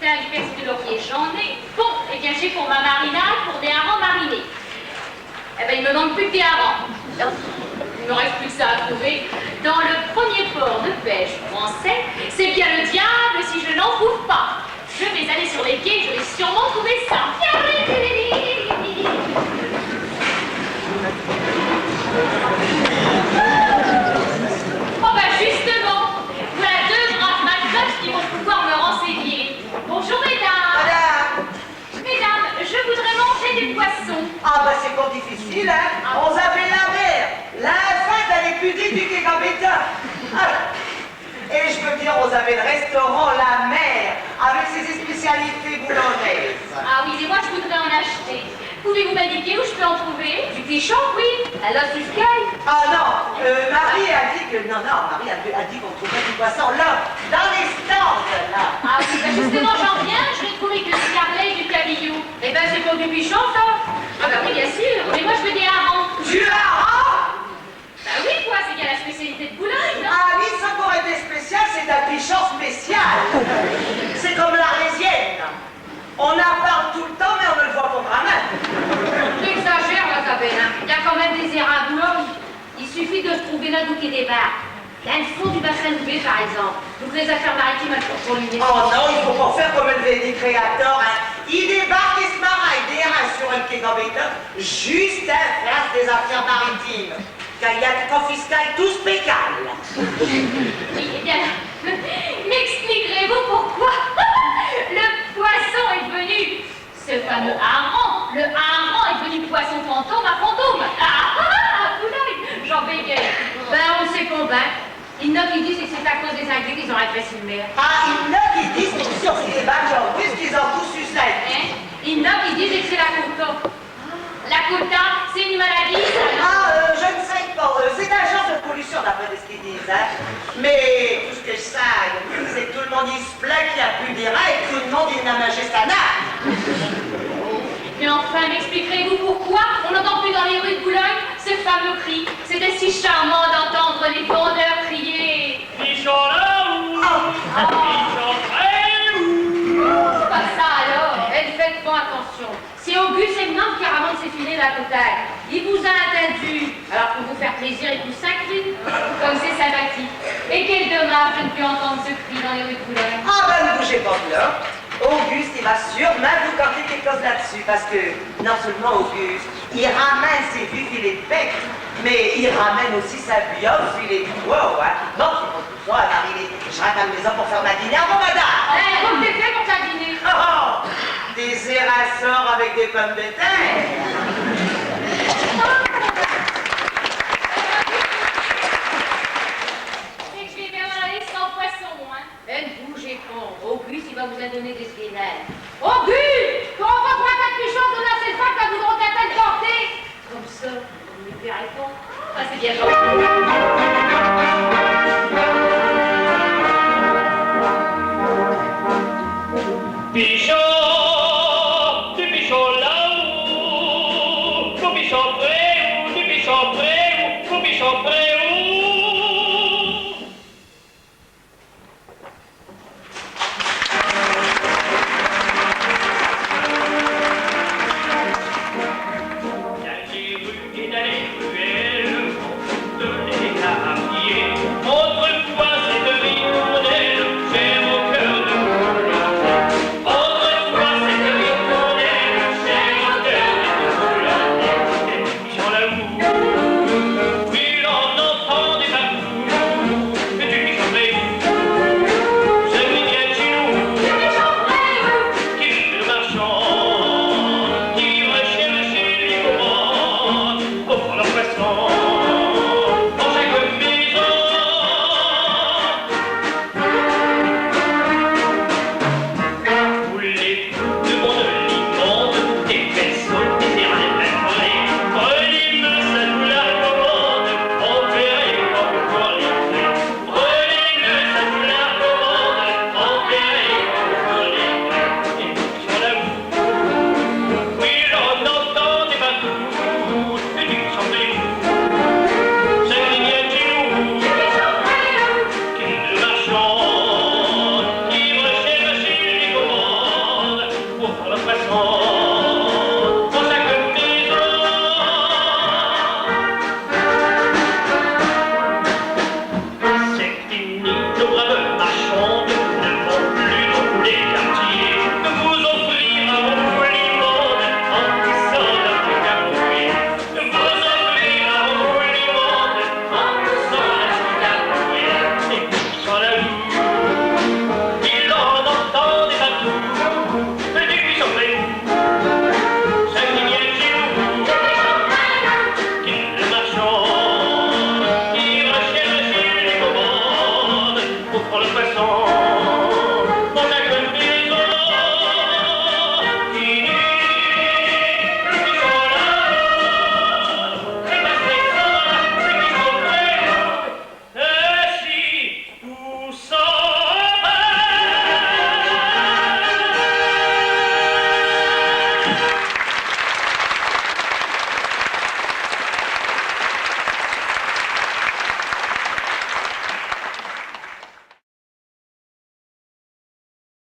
coquin du persil de laurier, j'en ai. Bon, eh bien j'ai pour ma marinade, pour des harengs marinés. Eh ben il me manque plus que des harengs. Il ne me reste plus que ça à trouver. Dans le premier port de pêche français, c'est bien le diable si je n'en trouve pas. Je vais aller sur les quais, je vais sûrement trouver ça. Oh ben justement, voilà deux braves malfrats qui vont pouvoir me renseigner. Bonjour mesdames. Madame. Mesdames, je voudrais manger des poissons. Ah bah c'est pas difficile, hein. On s'appelle la mer. L'infâme d'aller pudique du Kégabéta. Et je peux dire, on avait le restaurant La Mer, avec ses spécialités boulonnaises. Ah oui, mais moi je voudrais en acheter. Pouvez-vous m'indiquer où je peux en trouver? Du pichon, oui. À l'os du sky. Ah non, Marie a dit que... Non, Marie a dit qu'on trouvait du poisson là, dans les stands, là. Ah oui, ben justement j'en viens, je n'ai trouvé que du carlet et du cabillou. Eh ben c'est pour du pichon, ça. Ah ben oui, bien sûr, mais moi je veux des harengs. Du hareng? Ben oui, quoi, c'est bien la spécialité de Boulogne, non? Ah oui, ça pour être spécial, c'est un pichon spécial. C'est comme l'arlésienne. On en parle tout le temps, mais on ne le voit pas vraiment. Tu exagères, là, Isabelle, hein. Il y a quand même des erreurs à Boulogne. Il suffit de se trouver là d'où des bars. Il y a le fond du bassin de Louvet, par exemple. Donc les affaires maritimes, elles sont pour l'unité. Oh non, il faut pas faire comme le dit créateur. Hein. Il débarque et se marre des reins sur un Kégabéta juste en face des affaires maritimes. Car il y a de confiscal tout spécal. Oui, eh bien, m'expliquerez-vous pourquoi le poisson est devenu ce fameux hareng? Le hareng est devenu poisson fantôme à fantôme. Ah, Boulogne, j'en bégaye. Ben, on sait convaincre. Il y en a qui disent que c'est à cause des Anglais qu'ils ont rétréci le maire. Ah, il y en a qui disent que sur ces badges en plus qu'ils ont tous su cela. Hein? Il y en a qui disent que c'est la côte. La côte, c'est une maladie, ça, non? Ah, je ne sais pas. C'est un genre de pollution d'après ce qu'ils disent. Hein. Mais tout ce que je sais, c'est que tout le monde il se plaint qu'il n'y a plus des reins et que tout le monde il n'a mangé sa nappe. Mais enfin, m'expliquerez-vous pourquoi on n'entend plus dans les rues de Boulogne ce fameux cri? C'était si charmant d'entendre les vendeurs crier. Pichon là-haut, pichon près-où. C'est pas ça alors. Faites pas attention. C'est Auguste Egnant qui ramène ses filets de la côte. Il vous a attendu. Alors pour vous faire plaisir, il vous s'incline. Comme c'est sympathique. Et quel dommage de ne plus entendre ce cri dans les rues de Boulogne. Ah ben ne bougez pas de là. Auguste, il va sûrement vous conter quelque chose là-dessus, parce que non seulement Auguste, il ramène ses vieux filets de bec, mais il ramène aussi sa vieille filet de poids, hein. Bon, c'est pour tout ça, Marie, je rentre à la maison pour faire ma dîner avant madame. Comme t'es fait pour ta dîner. Oh, des érassors avec des pommes de terre. C'est que je vais bien aller sans poisson, hein. Ne bougez pas. Auguste, il va vous en donner des squelettes. Auguste! Quand on va voir quelque chose de la cette femme, vous aurez qu'à tête portée. Comme ça, vous ne me verrez pas. Ah, c'est bien gentil. Pichon, du pichon là-haut, du pichon près-où, du pichon près-où, du pichon près-où. Dans les rues et dans les ruelles, de pour le poisson.